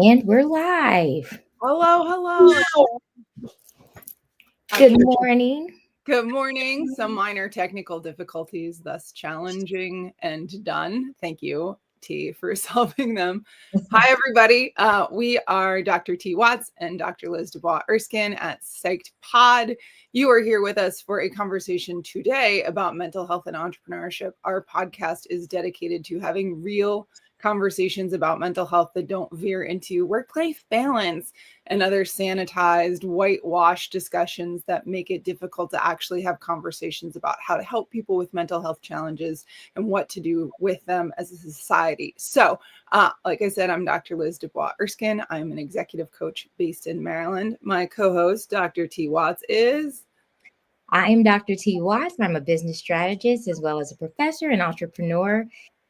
And we're live. Hello, hello. Good morning. Good morning. Some minor technical difficulties, thus challenging and done. Thank you, T, for solving them. Hi, everybody. We are Dr. T. Watts and Dr. Liz Dubois Erskine at Psyched Pod. You are here with us for a conversation today about mental health and entrepreneurship. Our podcast is dedicated to having real conversations about mental health that don't veer into work-life balance and other sanitized, whitewashed discussions that make it difficult to actually have conversations about how to help people with mental health challenges and what to do with them as a society. So, like I said, I'm Dr. Liz Dubois Erskine. I'm an executive coach based in Maryland. My co-host, Dr. T. Watts, is... I'm Dr. T. Watts. I'm a business strategist as well as a professor and entrepreneur.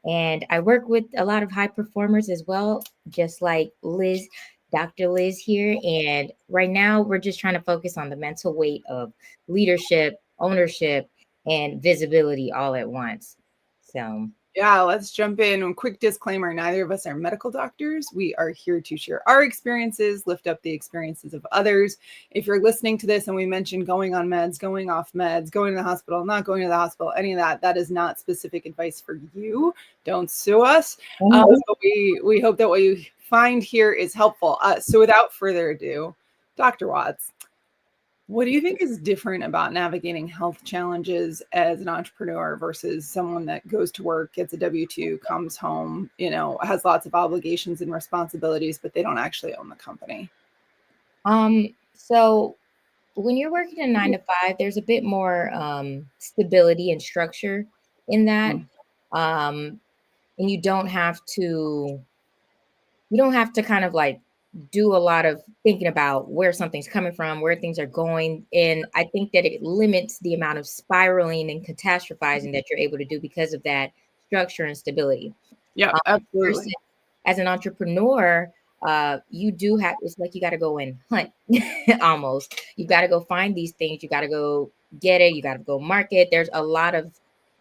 And I work with a lot of high performers as well, just like Liz, Dr. Liz here. And right now, we're just trying to focus on the mental weight of leadership, ownership, and visibility all at once. So, yeah, let's jump in. A quick disclaimer, neither of us are medical doctors. We are here to share our experiences, lift up the experiences of others. If you're listening to this and we mentioned going on meds, going off meds, going to the hospital, not going to the hospital, any of that, that is not specific advice for you. Don't sue us. But we hope that what you find here is helpful. So without further ado, Dr. Watts, what do you think is different about navigating health challenges as an entrepreneur versus someone that goes to work, gets a W-2, comes home, has lots of obligations and responsibilities, but they don't actually own the company? So when you're working a 9 to 5, there's a bit more stability and structure in that. And you don't have to kind of like do a lot of thinking about where something's coming from, where things are going. And I think that it limits the amount of spiraling and catastrophizing that you're able to do because of that structure and stability. Yeah, absolutely. As an entrepreneur, you do have, it's like you got to go and hunt almost. You got to go find these things. You got to go get it. You got to go market. There's a lot of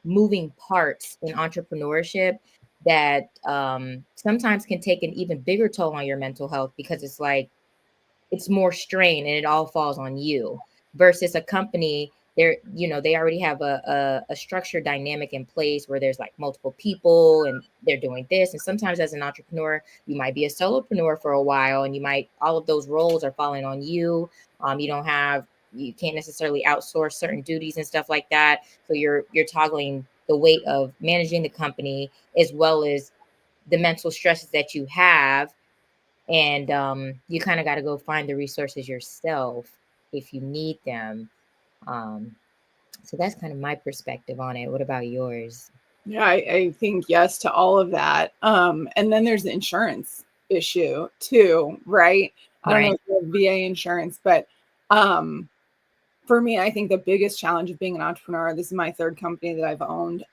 moving parts in entrepreneurship that sometimes can take an even bigger toll on your mental health because it's like it's more strain and it all falls on you versus a company. They already have a structured dynamic in place where there's like multiple people and they're doing this. And sometimes as an entrepreneur, you might be a solopreneur for a while and all of those roles are falling on you. You can't necessarily outsource certain duties and stuff like that. So you're toggling the weight of managing the company as well as the mental stresses that you have. And you kind of got to go find the resources yourself if you need them. So that's kind of my perspective on it. What about yours? Yeah, I think yes to all of that. And then there's the insurance issue too, right? I don't know if you have VA insurance, but for me, I think the biggest challenge of being an entrepreneur, this is my third company that I've owned,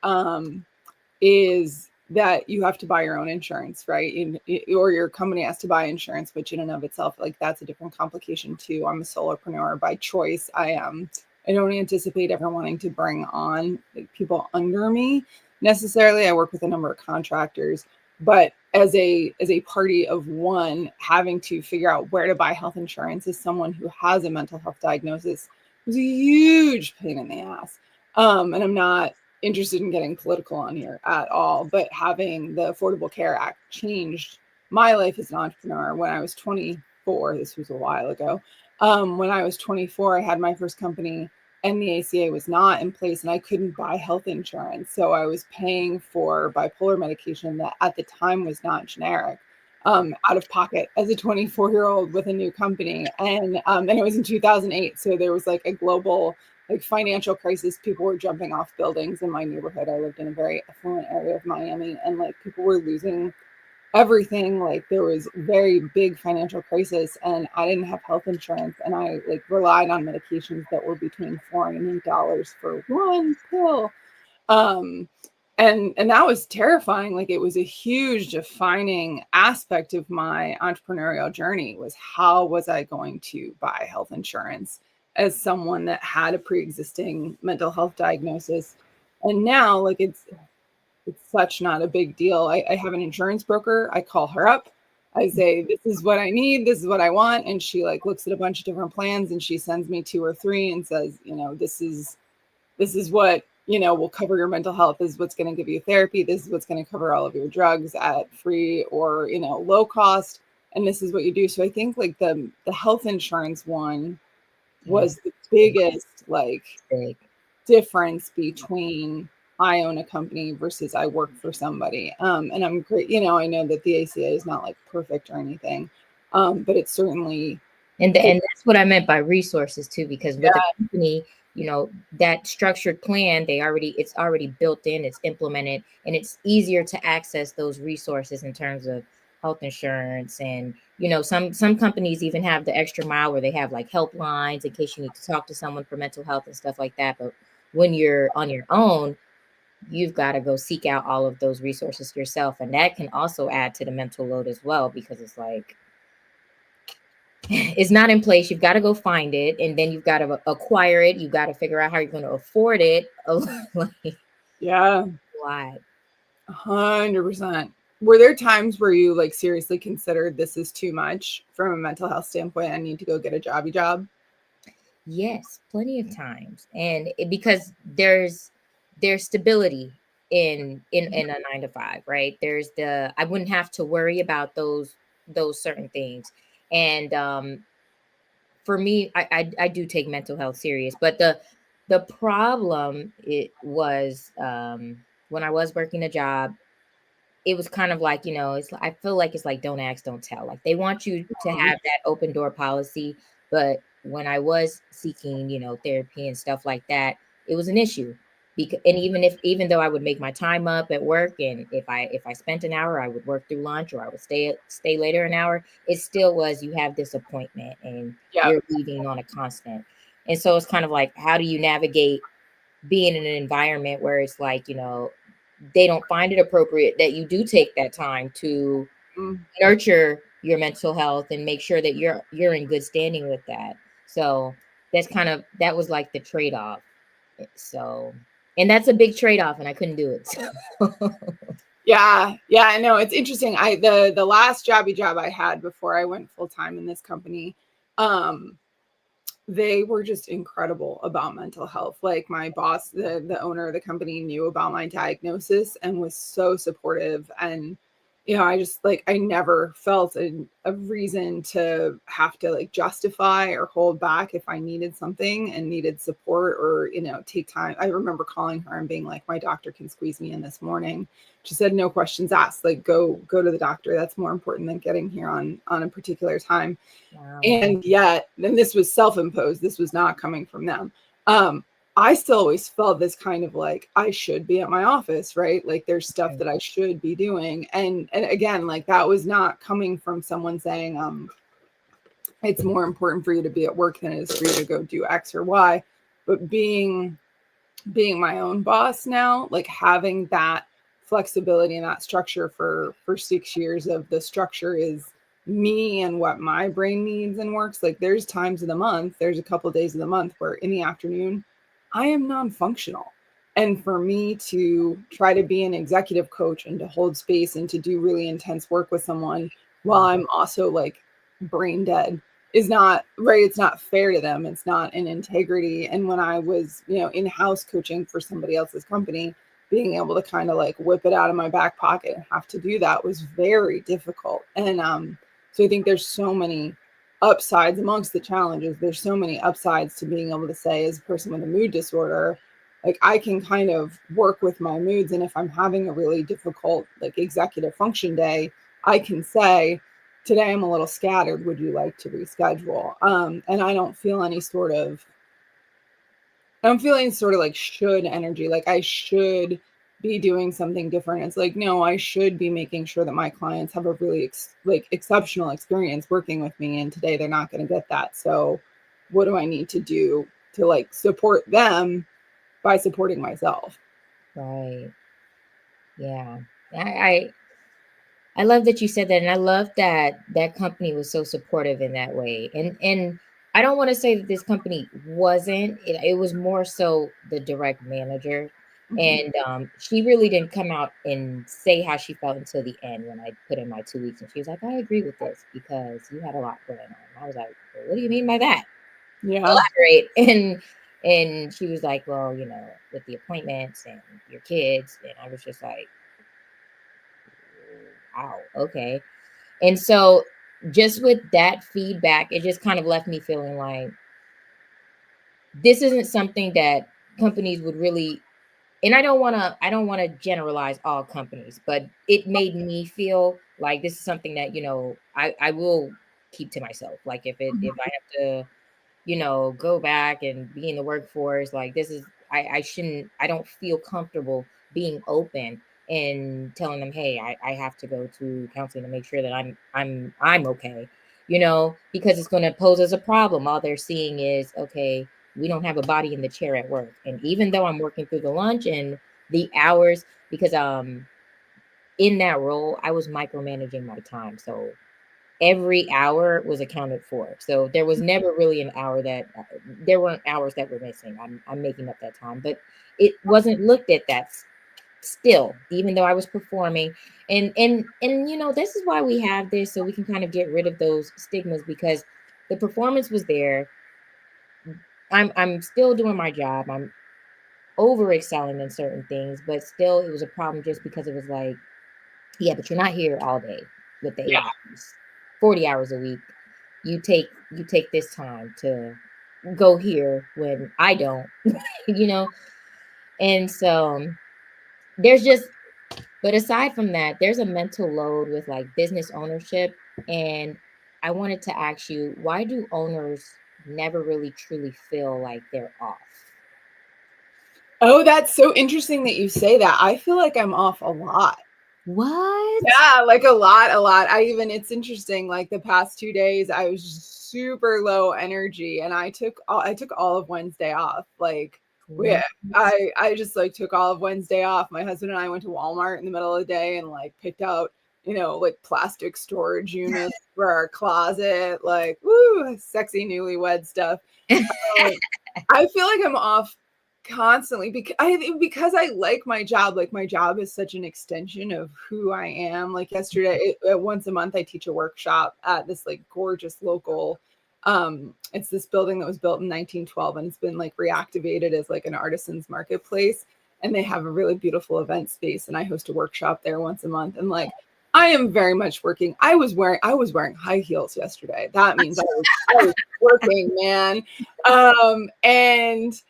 is that you have to buy your own insurance, right? Or your company has to buy insurance, which in and of itself, like that's a different complication too. I'm a solopreneur by choice. I don't anticipate ever wanting to bring on like people under me necessarily. I work with a number of contractors, but as a party of one, having to figure out where to buy health insurance as someone who has a mental health diagnosis was a huge pain in the ass. And I'm not interested in getting political on here at all, but having the Affordable Care Act changed my life as an entrepreneur. When I was 24, this was a while ago, when I was 24, I had my first company and the ACA was not in place and I couldn't buy health insurance. So I was paying for bipolar medication that at the time was not generic, out of pocket as a 24-year-old with a new company. And it was in 2008. So there was like a global like financial crisis. People were jumping off buildings in my neighborhood. I lived in a very affluent area of Miami, and like people were losing everything. Like there was very big financial crisis, and I didn't have health insurance, and I like relied on medications that were between $4 and $8 for one pill. And that was terrifying. Like it was a huge defining aspect of my entrepreneurial journey was how was I going to buy health insurance as someone that had a pre-existing mental health diagnosis. And now like it's such not a big deal. I have an insurance broker. I call her up. I say, this is what I need, this is what I want. And she like looks at a bunch of different plans and she sends me 2 or 3 and says, this is what, will cover your mental health. This is what's going to give you therapy. This is what's going to cover all of your drugs at free or, low cost. And this is what you do. So I think like the health insurance one was the biggest like difference between I own a company versus I work for somebody. And I'm great. I know that the ACA is not like perfect or anything, but it's certainly. And that's what I meant by resources too, because with the company, that structured plan, it's already built in, it's implemented, and it's easier to access those resources in terms of health insurance. And, some companies even have the extra mile where they have like helplines in case you need to talk to someone for mental health and stuff like that. But when you're on your own, you've got to go seek out all of those resources yourself. And that can also add to the mental load as well, because it's like, it's not in place. You've got to go find it, and then you've got to acquire it. You've got to figure out how you're going to afford it. Yeah. Why? 100%. Were there times where you like seriously considered this is too much from a mental health standpoint? I need to go get a job. Yes, plenty of times. And because there's stability in a 9 to 5, right? I wouldn't have to worry about those certain things. And for me, I do take mental health serious, but the problem it was, when I was working a job, it was kind of like, I feel like it's like don't ask, don't tell. Like they want you to have that open door policy, but when I was seeking, therapy and stuff like that, it was an issue. And even though I would make my time up at work, and if I spent an hour, I would work through lunch, or I would stay later an hour, it still was, you have this appointment and you're leaving on a constant. And so it's kind of like, how do you navigate being in an environment where it's like, they don't find it appropriate that you do take that time to nurture your mental health and make sure that you're in good standing with that. So that was like the trade-off. So, and that's a big trade-off, and I couldn't do it. So. Yeah, I know, it's interesting. The last job I had before I went full-time in this company, they were just incredible about mental health. Like my boss, the owner of the company, knew about my diagnosis and was so supportive. And I just like, I never felt a reason to have to like justify or hold back if I needed something and needed support or, take time. I remember calling her and being like, my doctor can squeeze me in this morning. She said, no questions asked, like go to the doctor. That's more important than getting here on a particular time. Wow. And yet, then this was self-imposed. This was not coming from them. I still always felt this kind of like, I should be at my office, right? Like there's stuff that I should be doing. And again, like that was not coming from someone saying, it's more important for you to be at work than it is for you to go do X or Y. But being my own boss now, like having that flexibility and that structure for 6 years of the structure is me and what my brain needs and works. Like there's times of the month, there's a couple of days of the month where in the afternoon, I am non-functional. And for me to try to be an executive coach and to hold space and to do really intense work with someone while I'm also like brain dead is not right. It's not fair to them. It's not an integrity. And when I was, in-house coaching for somebody else's company, being able to kind of like whip it out of my back pocket and have to do that was very difficult. And so I think there's so many upsides amongst the challenges. There's so many upsides to being able to say, as a person with a mood disorder, like I can kind of work with my moods. And if I'm having a really difficult like executive function day, I can say, today I'm a little scattered. Would you like to reschedule? And I don't feel any sort of, I'm feeling sort of like should energy, like I should be doing something different. It's like, no, I should be making sure that my clients have a really exceptional experience working with me. And today they're not going to get that. So what do I need to do to like support them by supporting myself? Right. Yeah. I love that you said that. And I love that that company was so supportive in that way. And I don't want to say that this company wasn't, it was more so the direct manager. And she really didn't come out and say how she felt until the end when I put in my 2 weeks. And she was like, I agree with this because you had a lot going on. And I was like, well, what do you mean by that? Yeah. Elaborate. And she was like, well, with the appointments and your kids. And I was just like, wow, okay. And so just with that feedback, it just kind of left me feeling like this isn't something that companies would really, and I don't want to generalize all companies, but it made me feel like this is something that, I will keep to myself. Like if I have to, go back and be in the workforce. Like this is, I don't feel comfortable being open and telling them, hey, I have to go to counseling to make sure that I'm okay, because it's going to pose as a problem. All they're seeing is, okay, we don't have a body in the chair at work. And even though I'm working through the lunch and the hours, because in that role, I was micromanaging my time. So every hour was accounted for. So there was never really an hour that there weren't hours that were missing. I'm making up that time, but it wasn't looked at that still, even though I was performing. And this is why we have this, so we can kind of get rid of those stigmas, because the performance was there. I'm still doing my job. I'm over excelling in certain things, but still it was a problem just because it was like, yeah, but you're not here all day with the 8 hours, 40 hours a week. You take this time to go here when I don't, you know? And so there's just, but aside from that, there's a mental load with like business ownership. And I wanted to ask you, why do owners never really truly feel like they're off? Oh, that's so interesting that you say that. I feel like I'm off a lot. What? Yeah, like a lot, a lot. It's interesting. Like the past 2 days, I was just super low energy, and I took all of Wednesday off. Like we, What? I just like took all of Wednesday off. My husband and I went to Walmart in the middle of the day and like picked out, like plastic storage units for our closet. Like, woo, sexy newlywed stuff. Um, I feel like I'm off constantly because I like my job. Like my job is such an extension of who I am. Like yesterday, once a month, I teach a workshop at this like gorgeous local. It's this building that was built in 1912, and it's been like reactivated as like an artisans marketplace. And they have a really beautiful event space, and I host a workshop there once a month. And like I am very much working. I was wearing high heels yesterday. That means I was working, man. And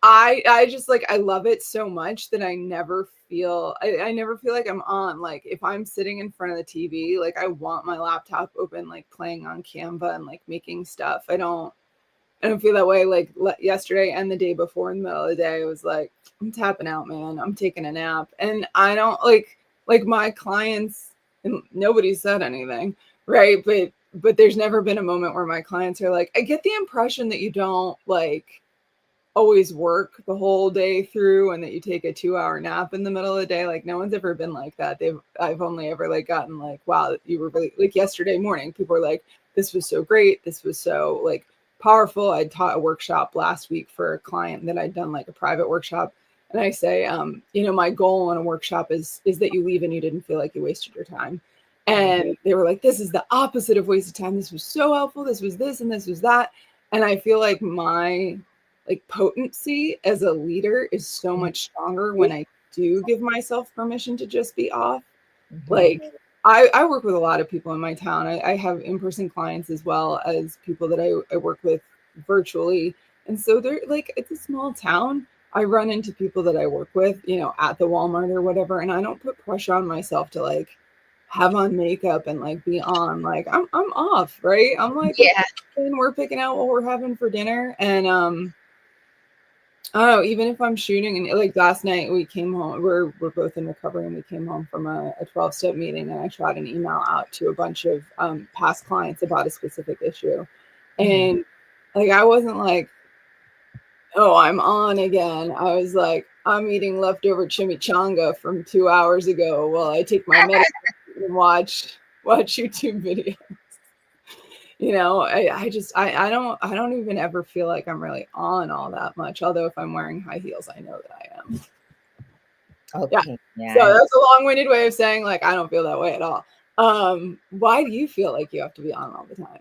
I just like I love it so much that I never feel like I'm on. Like if I'm sitting in front of the TV, like I want my laptop open, like playing on Canva and like making stuff. I don't feel that way. Like yesterday and the day before in the middle of the day, I was like, I'm tapping out, man. I'm taking a nap. And I don't like my clients, and nobody said anything, right? But there's never been a moment where my clients are like, I get the impression that you don't like always work the whole day through and that you take a 2-hour nap in the middle of the day. Like no one's ever been like that. I've only ever like gotten like, wow, you were really like yesterday morning. People were like, this was so great. This was so like powerful. I taught a workshop last week for a client that I'd done like a private workshop. And I say, my goal on a workshop is that you leave and you didn't feel like you wasted your time. And they were like, this is the opposite of wasted time. This was so helpful. This was this and this was that. And I feel like my like potency as a leader is so much stronger when I do give myself permission to just be off. Mhm. Like I work with a lot of people in my town. I have in-person clients as well as people that I work with virtually. And so they're like, it's a small town. I run into people that I work with, at the Walmart or whatever. And I don't put pressure on myself to like have on makeup and like be on. Like I'm off, right? I'm like, Yeah. we're picking out what we're having for dinner. And oh, even if I'm shooting and like last night we came home, we're both in recovery and we came home from a 12-step meeting and I shot an email out to a bunch of past clients about a specific issue. Mhm. And like I wasn't like, oh, I'm on again. I was like, I'm eating leftover chimichanga from 2 hours ago while I take my medicine and watch YouTube videos. I don't even ever feel like I'm really on all that much. Although if I'm wearing high heels, I know that I am. Yeah. Okay. So Yeah. that's a long-winded way of saying, like, I don't feel that way at all. Why do you feel like you have to be on all the time?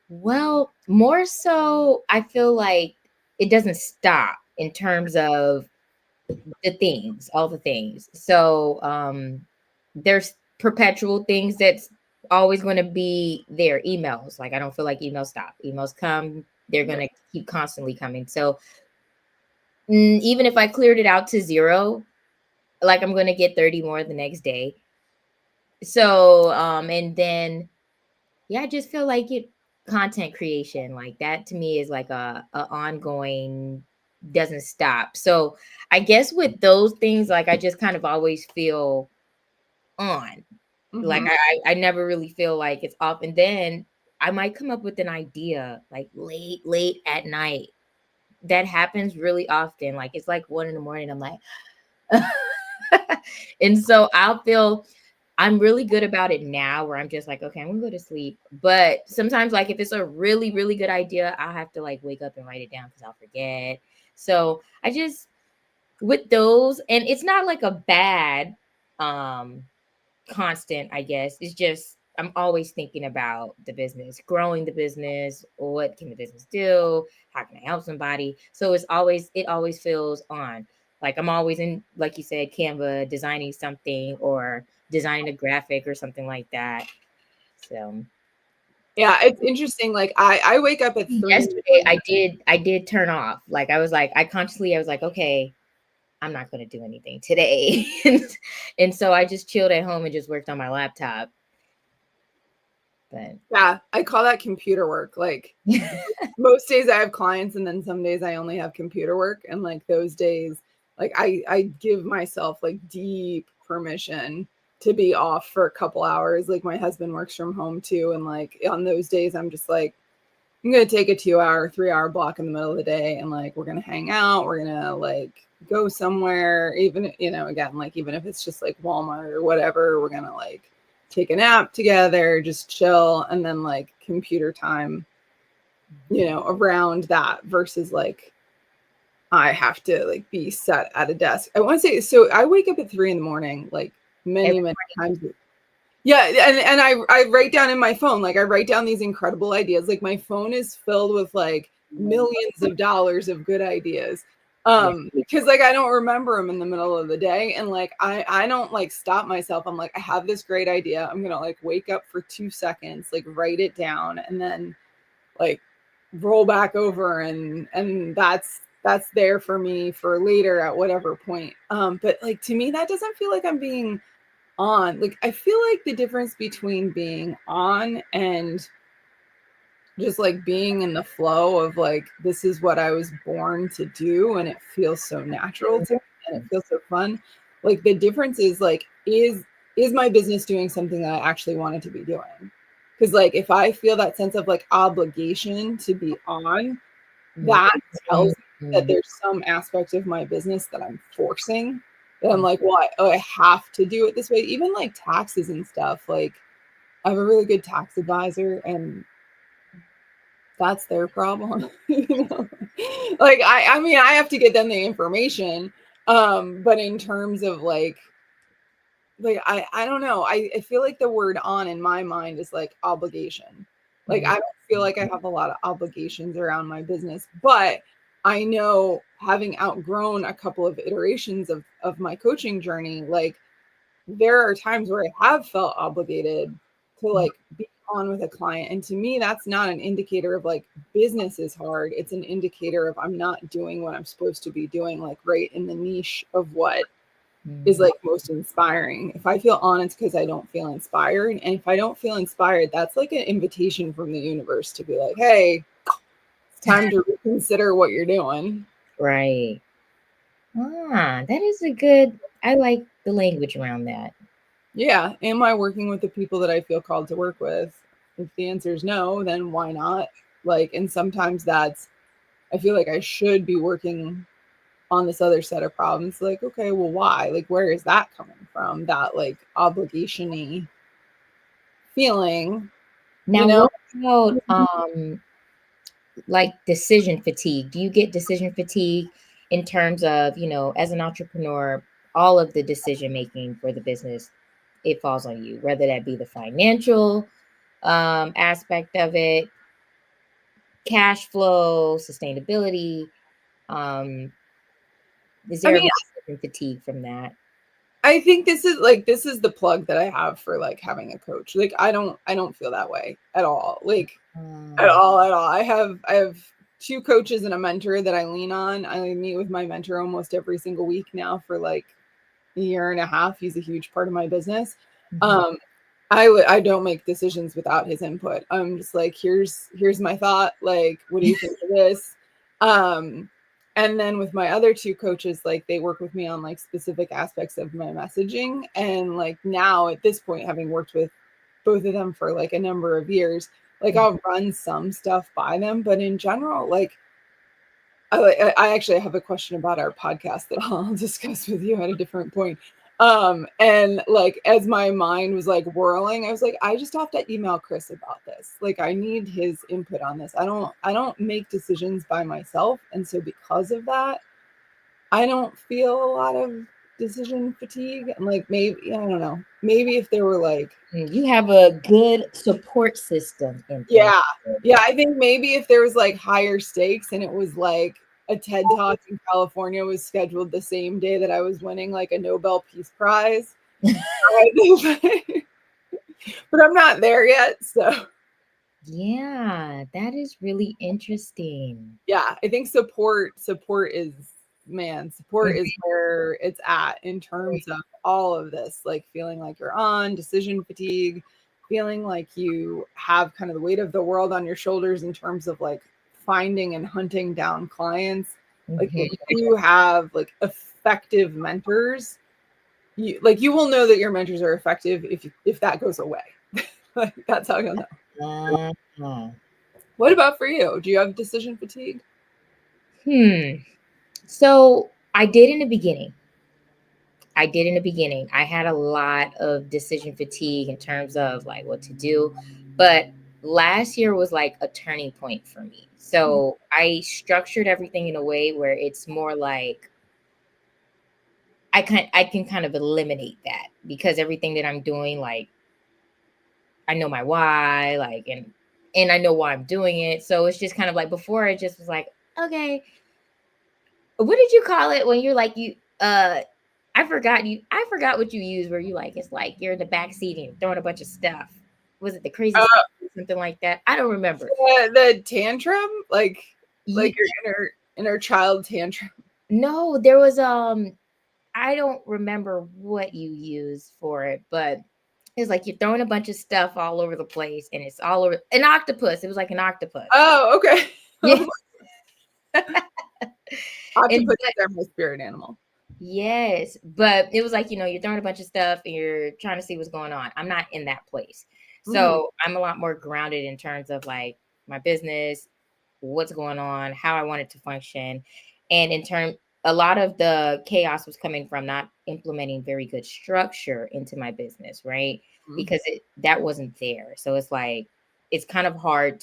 Well, more so, I feel like it doesn't stop in terms of the things, all the things. So there's perpetual things that's always going to be there. Emails, like I don't feel like emails stop. Emails come, they're going Right. to keep constantly coming. So even if I cleared it out to zero, like I'm going to get 30 more the next day. So and then yeah, I just feel like it content creation like that to me is like a ongoing, doesn't stop. So I guess with those things, like I just kind of always feel on. Like Mhm. I never really feel like it's off. And then I might come up with an idea like late at night. That happens really often. Like it's like 1 in the morning. I'm like, and so I'll feel I'm really good about it now where I'm just like, okay, I'm gonna go to sleep. But sometimes, like, if it's a really, really good idea, I'll have to like wake up and write it down because I'll forget. So I just, with those, and it's not like a bad um constant, I guess. It's just I'm always thinking about the business, growing the business. What can the business do? How can I help somebody? So it always feels on. Like I'm always in, like you said, Canva, designing something or designing a graphic or something like that. So Yeah, it's interesting. Like I wake up at 3 in the yesterday morning. I did turn off. Like I was like, I was like, okay, I'm not gonna do anything today. And so I just chilled at home and just worked on my laptop. But Yeah, I call that computer work. Like most days I have clients and then some days I only have computer work. And like those days, like I give myself like deep permission to be off for a couple hours. Like my husband works from home too. And like on those days, I'm just like, I'm gonna take a 2 hour, 3 hour block in the middle of the day and like we're gonna hang out, we're gonna like go somewhere, even again, like even if it's just like Walmart or whatever, we're gonna like take a nap together, just chill, and then like computer time, around that versus like I have to like be set at a desk. I want to say so I wake up at 3 in the morning, like every many times. Yeah, and I write down in my phone, like I write down these incredible ideas. Like my phone is filled with like millions of dollars of good ideas. yeah. Because like I don't remember them in the middle of the day. And like I don't like stop myself. I'm like, I have this great idea. I'm gonna like wake up for 2 seconds, like write it down, and then like roll back over and that's there for me for later at whatever point. But like to me, that doesn't feel like I'm being on. Like I feel like the difference between being on and just like being in the flow of like this is what I was born to do and it feels so natural to me and it feels so fun. Like the difference is like is my business doing something that I actually wanted to be doing? Because like if I feel that sense of like obligation to be on, that tells me that Mhm. there's some aspect of my business that I'm forcing. That I'm like, well, I have to do it this way. Even like taxes and stuff. Like, I have a really good tax advisor, and that's their problem. Like, I mean, I have to get them the information. But in terms of like I don't know. I feel like the word on in my mind is like obligation. Like I Mhm. don't feel like I have a lot of obligations around my business, but I know having outgrown a couple of iterations of my coaching journey, like there are times where I have felt obligated to like be on with a client. And to me, that's not an indicator of like business is hard. It's an indicator of I'm not doing what I'm supposed to be doing, like right in the niche of what is Mhm. like most inspiring. If I feel on, it's because I don't feel inspired. And if I don't feel inspired, that's like an invitation from the universe to be like, hey, it's time to reconsider what you're doing. Right. Ah, that is a good, I like the language around that. Yeah. Am I working with the people that I feel called to work with? If the answer is no, then why not? Like, and sometimes that's, I feel like I should be working on this other set of problems. Like, okay, well, why? Like, where is that coming from? That like obligation-y feeling, you Now, know? what about like decision fatigue? Do you get decision fatigue in terms of, as an entrepreneur? all of the decision making for the business, it falls on you, whether that be the financial aspect of it, cash flow, sustainability. Um, is I there mean, ever decision fatigue from that? I think this is the plug that I have for like having a coach. Like I don't feel that way at all. Like Um, at all. I have two coaches and a mentor that I lean on. I meet with my mentor almost every single week now for like a year and a half. He's a huge part of my business. mhm, Um, I don't make decisions without his input. I'm just like, here's my thought. Like, what do you think of this? Um, and then with my other two coaches, like they work with me on like specific aspects of my messaging. And like now at this point, having worked with both of them for like a number of years, like mhm. I'll run some stuff by them, but in general, like I actually have a question about our podcast that I'll discuss with you at a different point. And like as my mind was like whirling, I was like, I just have to email Chris about this. Like I need his input on this. I don't make decisions by myself. And so because of that, I don't feel a lot of decision fatigue. And like maybe, I don't know, maybe if there were like You have a good support system in place. yeah. Yeah, I think maybe if there was like higher stakes and it was like a TED Talk in California was scheduled the same day that I was winning like a Nobel Peace Prize. But I'm not there yet. So Yeah, that is really interesting. yeah, I think support is Mhm. where it's at in terms of all of this, like feeling like you're on decision fatigue, feeling like you have kind of the weight of the world on your shoulders in terms of like finding and hunting down clients. Like Mhm. if you have like effective mentors, you will know that your mentors are effective if that goes away. Like that's how you'll know. Uh-huh. What about for you? Do you have decision fatigue? Hmm. So I did in the beginning. I did in the beginning. I had a lot of decision fatigue in terms of like what to do. But last year was like a turning point for me. So I structured everything in a way where it's more like I can kind of eliminate that because everything that I'm doing, like I know my why, like and I know why I'm doing it. So it's just kind of like before it just was like, okay, what did you call it when you're like I forgot what you used where you like it's like you're in the back seat and you're throwing a bunch of stuff. Was it the crazy Uh, stuff or something like that? I don't remember. the tantrum, like Ye- your inner child tantrum. no, there was I don't remember what you used for it, but it's like you're throwing a bunch of stuff all over the place and it's all over an octopus. It was like an octopus. Oh, okay. Yeah. And Octopus are my spirit animal. yes, but it was like, you're throwing a bunch of stuff and you're trying to see what's going on. I'm not in that place. Mhm. So I'm a lot more grounded in terms of like my business, what's going on, how I want it to function. And a lot of the chaos was coming from not implementing very good structure into my business, right? Mhm. Because that wasn't there. So it's like, it's kind of hard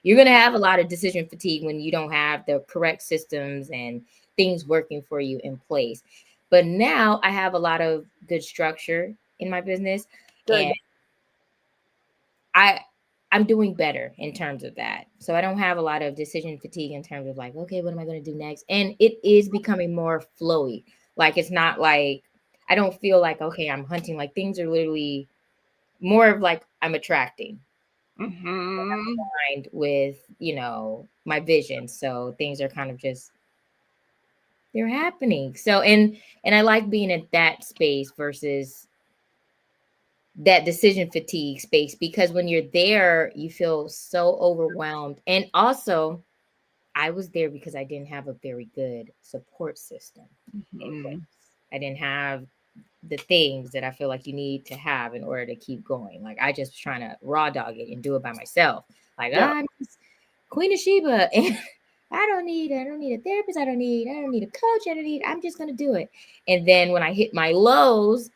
you're going to have a lot of decision fatigue when you don't have the correct systems and things working for you in place. But now I have a lot of good structure in my business and Good. I I'm doing better in terms of that. So I don't have a lot of decision fatigue in terms of like, okay, what am I going to do next? And it is becoming more flowy. Like it's not like I don't feel like okay, I'm hunting. Like things are literally more of like I'm attracting Mhm. aligned with, my vision. So things are kind of just they're happening. So and I like being in that space versus that decision fatigue space because when you're there, you feel so overwhelmed. And also, I was there because I didn't have a very good support system in place. Mhm. I didn't have the things that I feel like you need to have in order to keep going. Like I just was trying to raw dog it and do it by myself. Like Yeah. I'm just Queen of Sheba and I don't need a therapist. I don't need a coach. I'm just gonna do it. And then when I hit my lows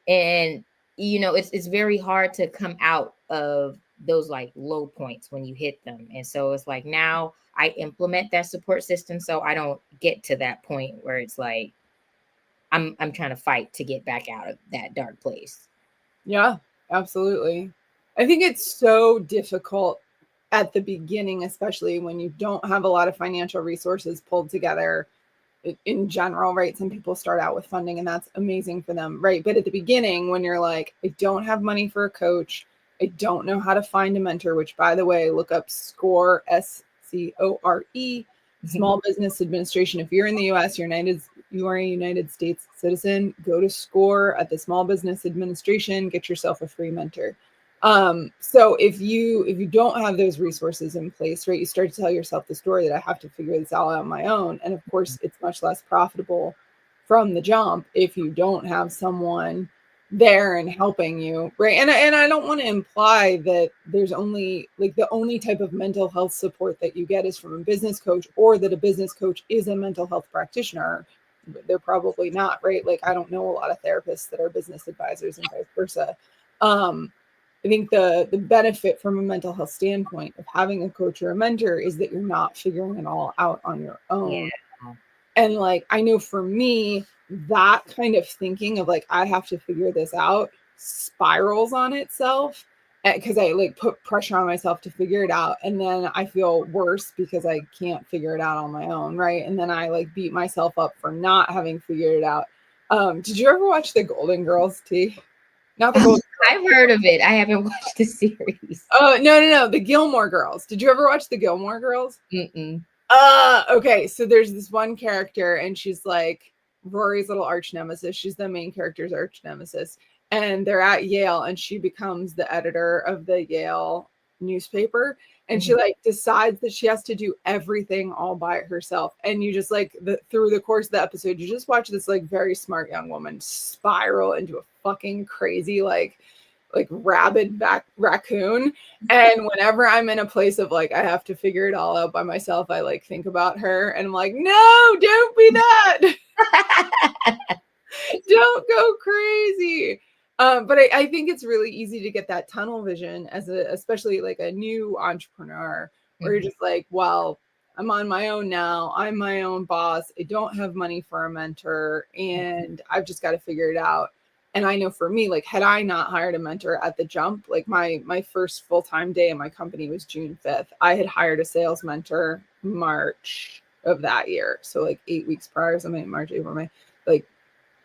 and it's very hard to come out of those like low points when you hit them. And so it's like now I implement that support system so I don't get to that point where it's like I'm trying to fight to get back out of that dark place. Yeah, absolutely. I think it's so difficult at the beginning, especially when you don't have a lot of financial resources pulled together in general, right? Some people start out with funding and that's amazing for them, right? But at the beginning, when you're like, I don't have money for a coach, I don't know how to find a mentor, which by the way, look up SCORE, SCORE, Small Business Administration. If you're in the US, you are a United States citizen, go to SCORE at the Small Business Administration, get yourself a free mentor. So if you don't have those resources in place, right, you start to tell yourself the story that I have to figure this all out on my own. And of course, it's much less profitable from the jump if you don't have someone there and helping you, right? And I don't want to imply that there's only like the only type of mental health support that you get is from a business coach, or that a business coach is a mental health practitioner. They're probably not, right? Like I don't know a lot of therapists that are business advisors and vice versa. I think the benefit from a mental health standpoint of having a coach or a mentor is that you're not figuring it all out on your Yeah. own. And like, I know for me, that kind of thinking of like, I have to figure this out spirals on itself because I like put pressure on myself to figure it out. And then I feel worse because I can't figure it out on my own. Right. And then I like beat myself up for not having figured it out. Did you ever watch the Golden Girls, T? Not the Golden I've heard of it. I haven't watched the series. Oh, no. The Gilmore Girls. Did you ever watch the Gilmore Girls? Mm-mm. Okay. So there's this one character and she's like Rory's little arch nemesis. She's the main character's arch nemesis. And they're at Yale and she becomes the editor of the Yale newspaper. And she like decides that she has to do everything all by herself. And you just like through the course of the episode, you just watch this like very smart young woman spiral into a fucking crazy like rabid raccoon. And whenever I'm in a place of like I have to figure it all out by myself, I like think about her and I'm like, no, don't be that. Don't go crazy. But I think it's really easy to get that tunnel vision as especially like a new entrepreneur, where you're just like, well, I'm on my own now. I'm my own boss. I don't have money for a mentor and I've just got to figure it out. And I know for me, like, had I not hired a mentor at the jump, like my first full-time day in my company was June 5th. I had hired a sales mentor March of that year. So like 8 weeks prior, something March, April, May, like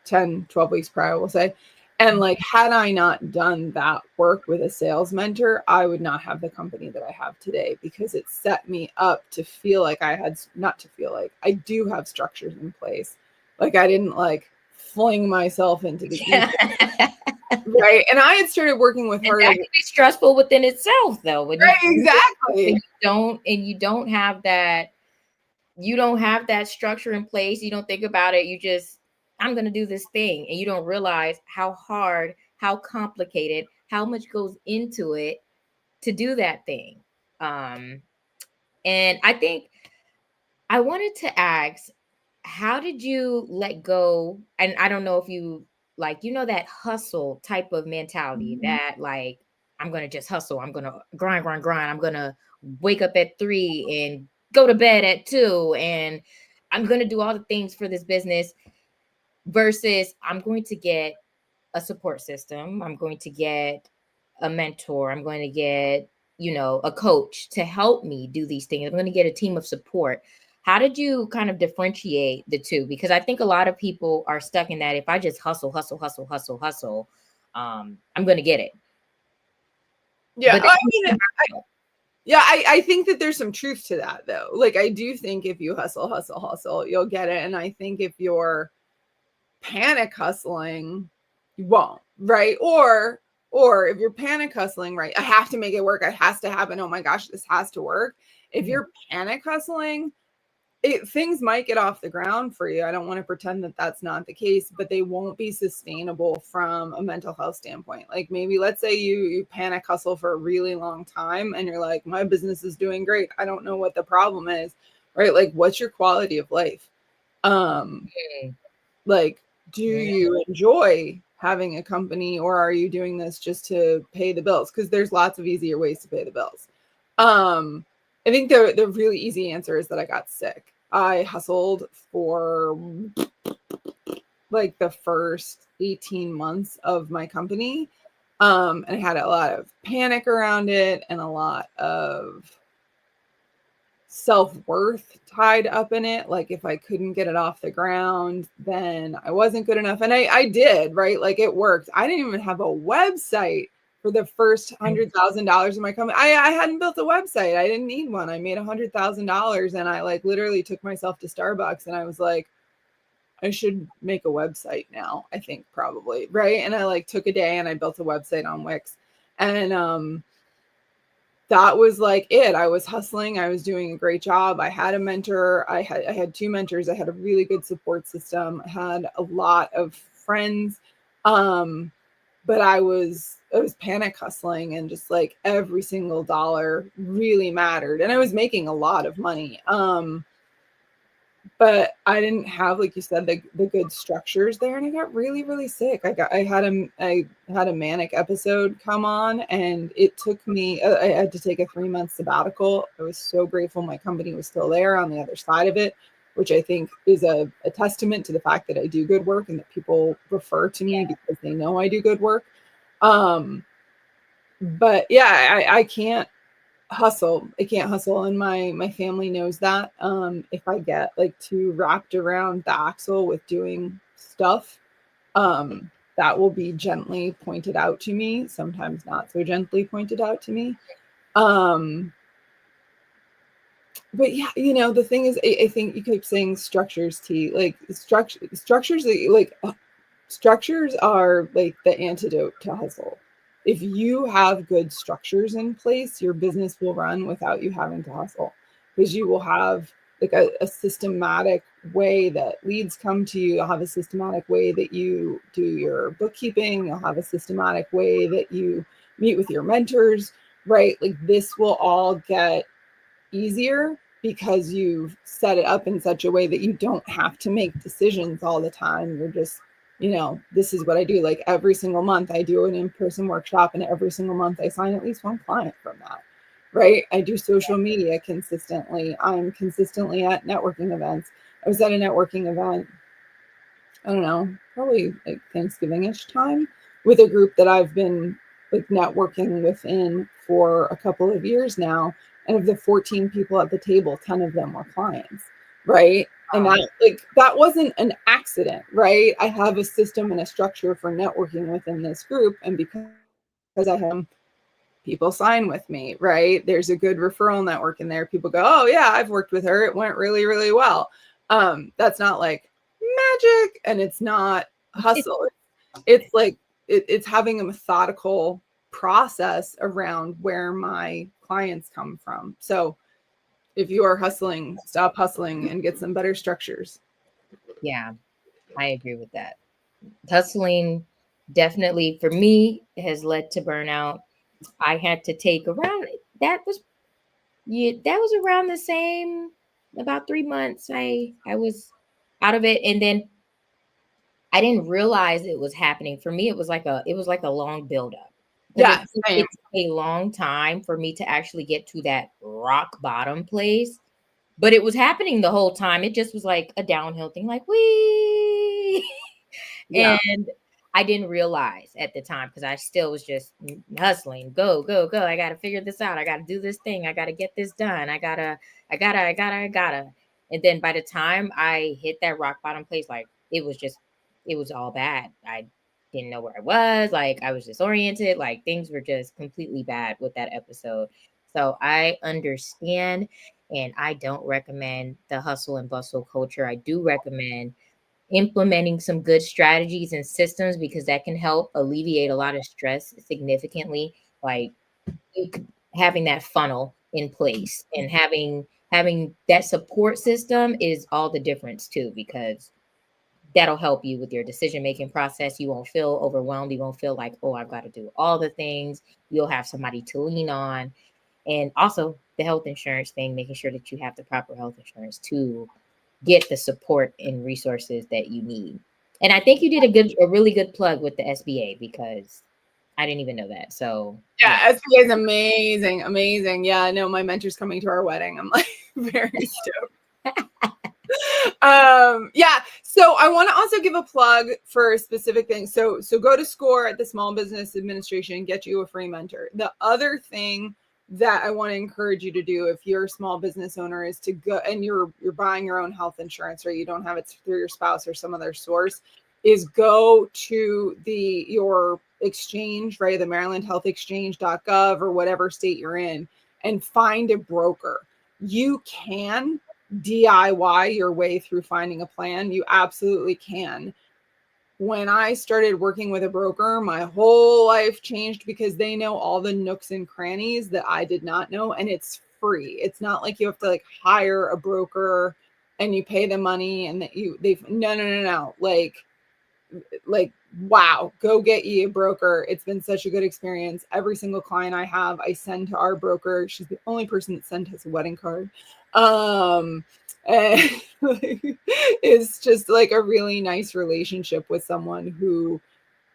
10, 12 weeks prior, we'll say. And like, had I not done that work with a sales mentor, I would not have the company that I have today, because it set me up to feel like I do have structures in place. Like I didn't like fling myself into the right. And I had started working with her. That can be stressful within itself though. When right, exactly. you don't have that structure in place. You don't think about it. You just, I'm going to do this thing. And you don't realize how hard, how complicated, how much goes into it to do that thing. And I think I wanted to ask, how did you let go? And I don't know if you like, that hustle type of mentality that like, I'm going to just hustle. I'm going to grind. I'm going to wake up at 3 and go to bed at 2. And I'm going to do all the things for this business versus I'm going to get a support system. I'm going to get a mentor. I'm going to get, a coach to help me do these things. I'm going to get a team of support. How did you kind of differentiate the two? Because I think a lot of people are stuck in that. If I just hustle, I'm going to get it. Yeah. I think that there's some truth to that though. Like I do think if you hustle, you'll get it. And I think if you're panic hustling, you won't, right? Or if you're panic hustling, right? I have to make it work. It has to happen. Oh my gosh, this has to work. If you're panic hustling, things might get off the ground for you. I don't want to pretend that that's not the case, but they won't be sustainable from a mental health standpoint. Like maybe let's say you panic hustle for a really long time and you're like, my business is doing great. I don't know what the problem is, right? Like what's your quality of life? Like, do you enjoy having a company, or are you doing this just to pay the bills? Because there's lots of easier ways to pay the bills. I think the really easy answer is that I got sick. I hustled for like the first 18 months of my company. And I had a lot of panic around it and a lot of self-worth tied up in it. Like if I couldn't get it off the ground, then I wasn't good enough. And I did, right? Like it worked. I didn't even have a website for the first $100,000 in my company. I hadn't built a website. I didn't need one. I made $100,000 and I like literally took myself to Starbucks and I was like, I should make a website now, I think probably, right? And I like took a day and I built a website on Wix. And that was like it. I was hustling. I was doing a great job. I had a mentor. I had two mentors. I had a really good support system. I had a lot of friends. But I was panic hustling and just like every single dollar really mattered. And I was making a lot of money. But I didn't have, like you said, the good structures there, and I got really, really sick. I had a manic episode come on, and it took me. I had to take a 3-month sabbatical. I was so grateful my company was still there on the other side of it, which I think is a testament to the fact that I do good work and that people refer to me because they know I do good work. But yeah, I can't hustle. I can't hustle, and my family knows that. If I get like too wrapped around the axle with doing stuff, that will be gently pointed out to me, sometimes not so gently pointed out to me. But yeah, the thing is, I think you keep saying structures, like structures, like structures are like the antidote to hustle. If you have good structures in place, your business will run without you having to hustle, because you will have like a systematic way that leads come to you. You'll have a systematic way that you do your bookkeeping. You'll have a systematic way that you meet with your mentors, right? Like this will all get easier because you've set it up in such a way that you don't have to make decisions all the time. You're just, this is what I do. Like every single month I do an in-person workshop, and every single month I sign at least one client from that, right? I do social media consistently. I'm consistently at networking events. I was at a networking event, I don't know, probably like Thanksgiving-ish time, with a group that I've been like networking within for a couple of years now. And of the 14 people at the table, 10 of them were clients, right? And that wasn't an accident, right? I have a system and a structure for networking within this group. And because I have people sign with me, right? There's a good referral network in there. People go, oh yeah, I've worked with her. It went really, really well. That's not like magic, and it's not hustle. It's like it's having a methodical process around where my clients come from. So if you are hustling, stop hustling and get some better structures. Yeah, I agree with that. Hustling definitely for me has led to burnout. I had to take around that was around the same, about 3 months. I was out of it, and then I didn't realize it was happening. For me, it was like a long buildup, because Yeah, it took a long time for me to actually get to that rock bottom place. But it was happening the whole time. It just was like a downhill thing, like wee. yeah, And I didn't realize at the time, because I still was just hustling, go, go, go. I got to figure this out. I got to do this thing. I got to get this done. I gotta. And then by the time I hit that rock bottom place, like it was all bad. I didn't know where I was. Like I was disoriented. Like things were just completely bad with that episode. So I understand, and I don't recommend the hustle and bustle culture. I do recommend implementing some good strategies and systems, because that can help alleviate a lot of stress significantly. Like having that funnel in place and having that support system is all the difference too, because that'll help you with your decision making process. You won't feel overwhelmed. You won't feel like, oh, I've got to do all the things. You'll have somebody to lean on. And also the health insurance thing, making sure that you have the proper health insurance to get the support and resources that you need. And I think you did a really good plug with the SBA, because I didn't even know that. So yeah, yeah. SBA is amazing. Yeah, I know my mentor's coming to our wedding. I'm like very stoked. Yeah. So I want to also give a plug for a specific thing. So go to SCORE at the Small Business Administration, get you a free mentor. The other thing that I want to encourage you to do if you're a small business owner is to go, and you're buying your own health insurance, or you don't have it through your spouse or some other source, is go to your exchange, right? The Maryland Health Exchange.gov or whatever state you're in, and find a broker. You can DIY your way through finding a plan. You absolutely can. When I started working with a broker, my whole life changed because they know all the nooks and crannies that I did not know, and it's free. It's not like you have to like hire a broker and you pay them money and that no. Like, wow, go get ye a broker. It's been such a good experience. Every single client I have, I send to our broker. She's the only person that sent us a wedding card. And it's just like a really nice relationship with someone who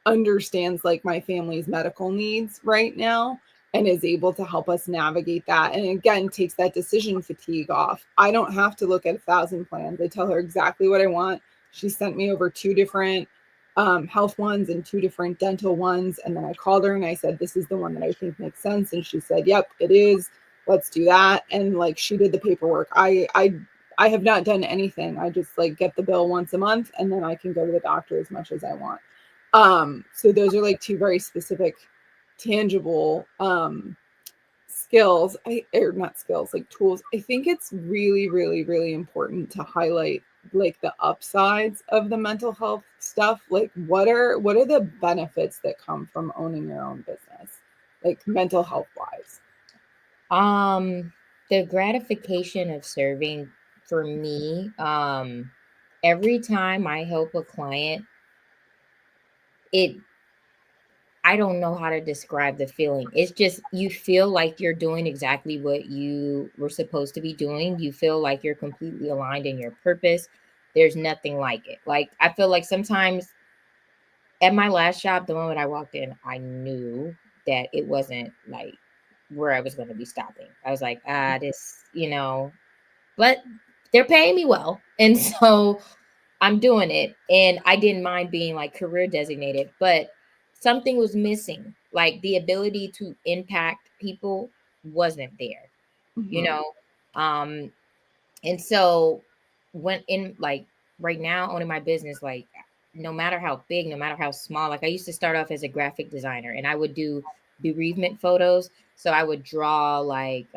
understands like my family's medical needs right now and is able to help us navigate that. And again, takes that decision fatigue off. I don't have to look at 1,000 plans. I tell her exactly what I want. She sent me over 2 different health ones and 2 different dental ones. And then I called her and I said, this is the one that I think makes sense. And she said, yep, it is. Let's do that. And like, she did the paperwork. I have not done anything. I just like get the bill once a month and then I can go to the doctor as much as I want. So those are like 2 very specific, tangible skills, or not skills, like tools. I think it's really, really, really important to highlight like the upsides of the mental health stuff. Like what are the benefits that come from owning your own business, like mental health wise? The gratification of serving for me, every time I help a client, it I don't know how to describe the feeling. It's just you feel like you're doing exactly what you were supposed to be doing. You feel like you're completely aligned in your purpose. There's nothing like it. Like I feel like sometimes at my last job, the moment I walked in, I knew that it wasn't like where I was going to be stopping. I was like, but they're paying me well. And so I'm doing it. And I didn't mind being like career designated, but something was missing. Like the ability to impact people wasn't there, you Mm-hmm. know? Um, and so when in like right now owning my business, like no matter how big, no matter how small, like I used to start off as a graphic designer and I would do bereavement photos. So I would draw like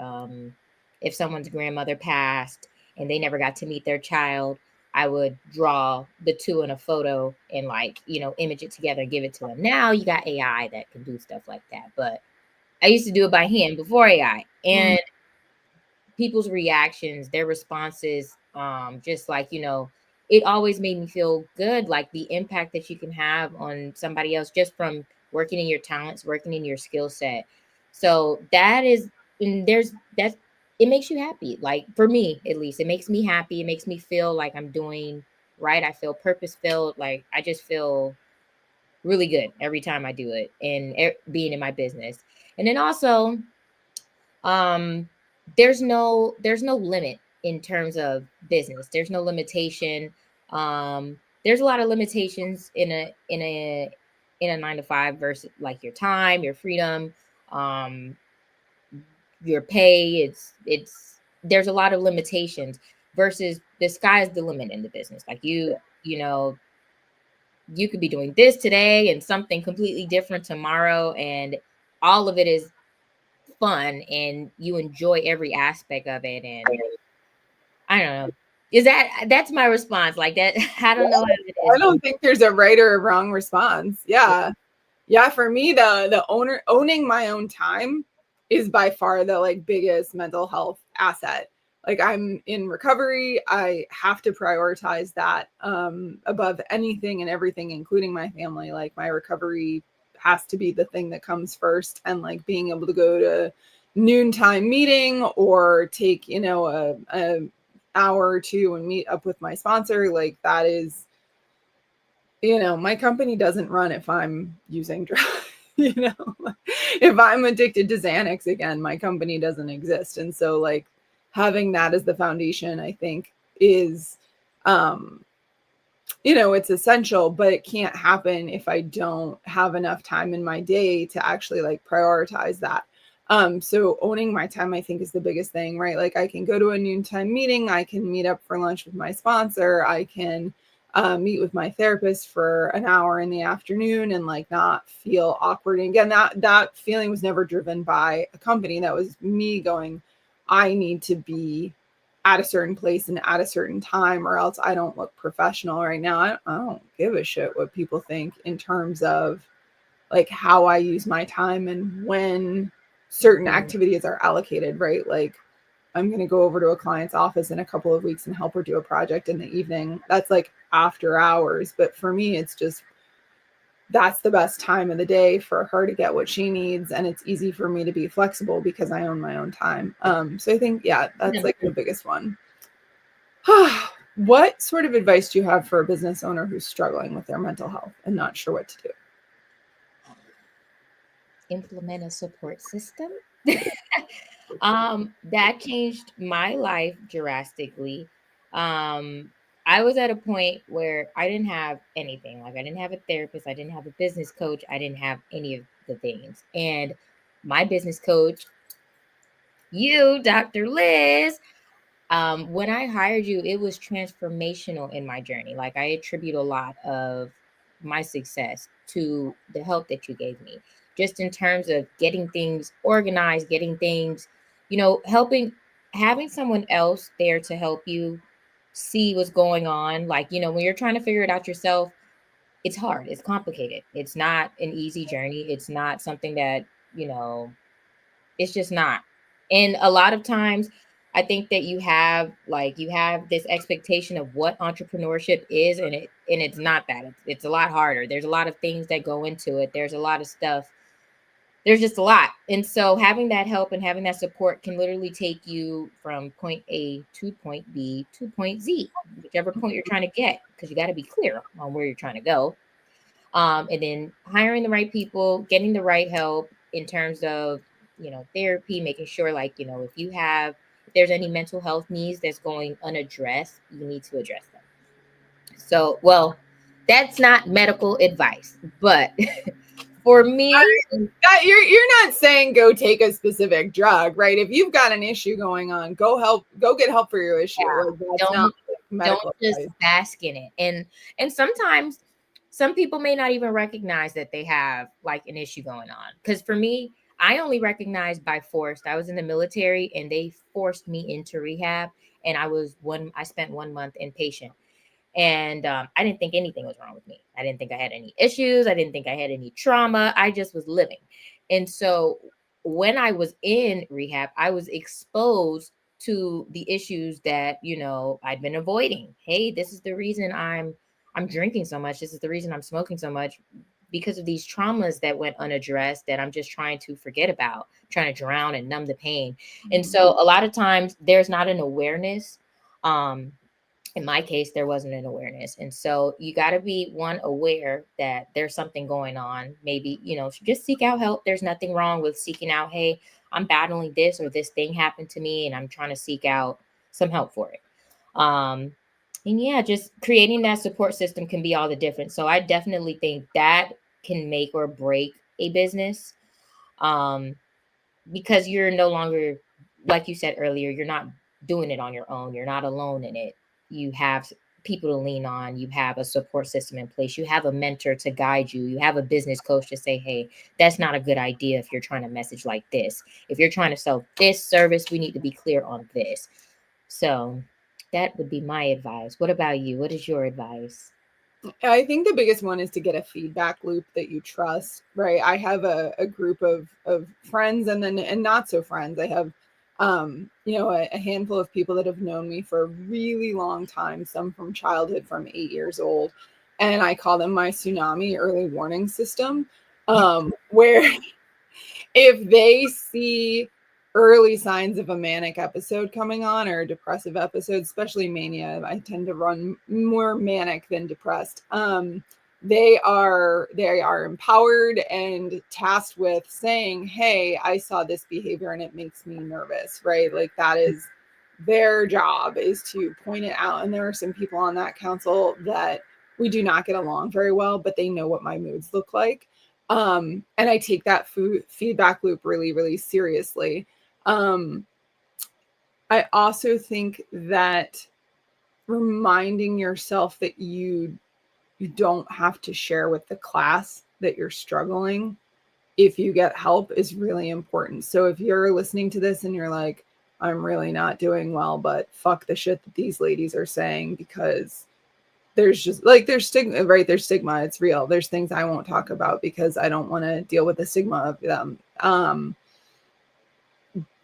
if someone's grandmother passed and they never got to meet their child, I would draw the 2 in a photo and like, image it together and give it to them. Now you got AI that can do stuff like that. But I used to do it by hand before AI. And people's reactions, their responses, just like, it always made me feel good, like the impact that you can have on somebody else just from working in your talents, working in your skill set. So that is, and it makes you happy. Like for me, at least, it makes me happy. It makes me feel like I'm doing right. I feel purpose filled. Like I just feel really good every time I do it and being in my business. And then also, um there's no limit in terms of business. There's no limitation. There's a lot of limitations in a 9 to 5 versus like your time, your freedom, um your pay. It's there's a lot of limitations versus the sky's the limit in the business. Like you could be doing this today and something completely different tomorrow, and all of it is fun and you enjoy every aspect of it. And I don't know. That's my response. Like that, I don't know how it I is. don't think there's a right or a wrong response. Yeah. Yeah, for me, the owning my own time is by far the like biggest mental health asset. Like I'm in recovery, I have to prioritize that above anything and everything, including my family. Like my recovery has to be the thing that comes first, and like being able to go to noontime meeting or take a hour or 2 and meet up with my sponsor, like that is, my company doesn't run if I'm using drugs. If I'm addicted to Xanax again, my company doesn't exist. And so like having that as the foundation, I think is it's essential, but it can't happen if I don't have enough time in my day to actually like prioritize that. So owning my time, I think, is the biggest thing, right? Like I can go to a noontime meeting, I can meet up for lunch with my sponsor, I can meet with my therapist for an hour in the afternoon and like not feel awkward. And again, that feeling was never driven by a company. That was me going, I need to be at a certain place and at a certain time, or else I don't look professional right now. I don't give a shit what people think in terms of like how I use my time and when certain activities are allocated, right? Like I'm going to go over to a client's office in a couple of weeks and help her do a project in the evening. That's like after hours. But for me, it's just, that's the best time of the day for her to get what she needs. And it's easy for me to be flexible because I own my own time. So I think, yeah, that's like the biggest one. What sort of advice do you have for a business owner who's struggling with their mental health and not sure what to do? Implement a support system. That changed my life drastically. I was at a point where I didn't have anything. Like I didn't have a therapist, I didn't have a business coach, I didn't have any of the things. And my business coach, you, Dr. Liz, when I hired you, it was transformational in my journey. Like I attribute a lot of my success to the help that you gave me, just in terms of getting things organized, getting things, helping, having someone else there to help you see what's going on. Like, when you're trying to figure it out yourself, it's hard, it's complicated. It's not an easy journey. It's not something that, it's just not. And a lot of times I think that you have this expectation of what entrepreneurship is, and it's not that. It's a lot harder. There's a lot of things that go into it. There's a lot of stuff. There's just a lot. And so having that help and having that support can literally take you from point A to point B to point Z, whichever point you're trying to get, because you got to be clear on where you're trying to go. And then hiring the right people, getting the right help in terms of, therapy, making sure like, if there's any mental health needs that's going unaddressed, you need to address them. So, well, that's not medical advice, but for me, You're not saying go take a specific drug, right? If you've got an issue going on, go get help for your issue. yeah, Like, that's not medical don't just advice. bask in it. And sometimes some people may not even recognize that they have like an issue going on. Because for me, I only recognized by force. I was in the military and they forced me into rehab, and I spent 1 month inpatient. And I didn't think anything was wrong with me. I didn't think I had any issues. I didn't think I had any trauma. I just was living. And so when I was in rehab, I was exposed to the issues that, I'd been avoiding. Hey, this is the reason I'm drinking so much. This is the reason I'm smoking so much, because of these traumas that went unaddressed that I'm just trying to forget about, trying to drown and numb the pain. And so a lot of times there's not an awareness. In my case, there wasn't an awareness. And so you got to be aware that there's something going on. Maybe, just seek out help. There's nothing wrong with seeking out, hey, I'm battling this or this thing happened to me and I'm trying to seek out some help for it. And yeah, just creating that support system can be all the difference. So I definitely think that can make or break a business. Because you're no longer, like you said earlier, you're not doing it on your own. You're not alone in it. You have people to lean on. You have a support system in place. You have a mentor to guide you. You have a business coach to say, hey, that's not a good idea if you're trying to message like this. If you're trying to sell this service, we need to be clear on this. So that would be my advice. What about you? What is your advice? I think the biggest one is to get a feedback loop that you trust, right? I have a group of friends and not so friends. I have, a handful of people that have known me for a really long time, some from childhood, from 8 years old. And I call them my tsunami early warning system, where if they see early signs of a manic episode coming on or a depressive episode, especially mania, I tend to run more manic than depressed. They are empowered and tasked with saying, hey, I saw this behavior and it makes me nervous, right? Like that is their job is to point it out. And there are some people on that council that we do not get along very well, but they know what my moods look like. And I take that feedback loop really, really seriously. I also think that reminding yourself that you don't have to share with the class that you're struggling if you get help is really important. So if you're listening to this and you're like, I'm really not doing well, but fuck the shit that these ladies are saying, because there's just like, there's stigma, right? There's stigma. It's real. There's things I won't talk about because I don't want to deal with the stigma of them.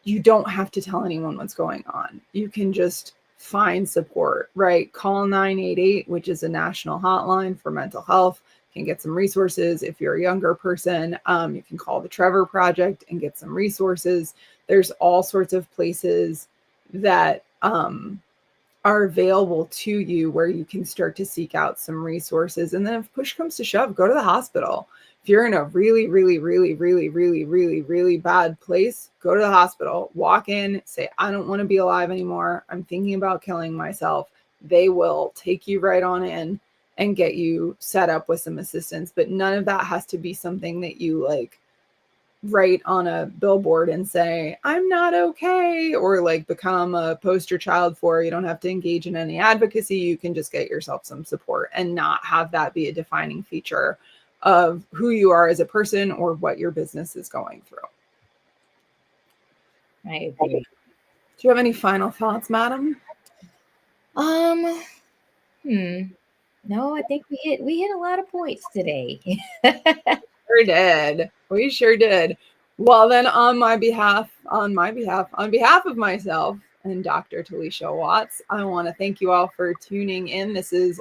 You don't have to tell anyone what's going on. You can just find support, right? Call 988, which is a national hotline for mental health. You can get some resources. If you're a younger person, you can call the Trevor Project and get some resources. There's all sorts of places that are available to you where you can start to seek out some resources. And then if push comes to shove, go to the hospital. If you're in a really, really, really, really, really, really, really bad place, go to the hospital, walk in, say, I don't want to be alive anymore. I'm thinking about killing myself. They will take you right on in and get you set up with some assistance. But none of that has to be something that you like write on a billboard and say, I'm not okay, or like become a poster child for. You don't have to engage in any advocacy. You can just get yourself some support and not have that be a defining feature of who you are as a person or what your business is going through. I agree. Do you have any final thoughts, madam? No, I think we hit a lot of points today. Sure did. We sure did. Well, then on behalf of myself and Dr. Talisha Watts, I want to thank you all for tuning in. This is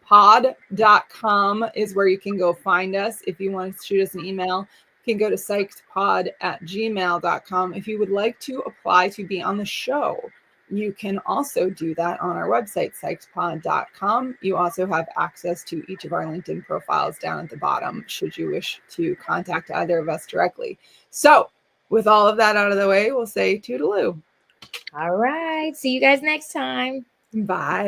psychedpod.com is where you can go find us. If you want to shoot us an email, you can go to psychedpod@gmail.com. If you would like to apply to be on the show, you can also do that on our website, psychedpod.com. You also have access to each of our LinkedIn profiles down at the bottom, should you wish to contact either of us directly. So with all of that out of the way, we'll say toodaloo. All right. See you guys next time. Bye.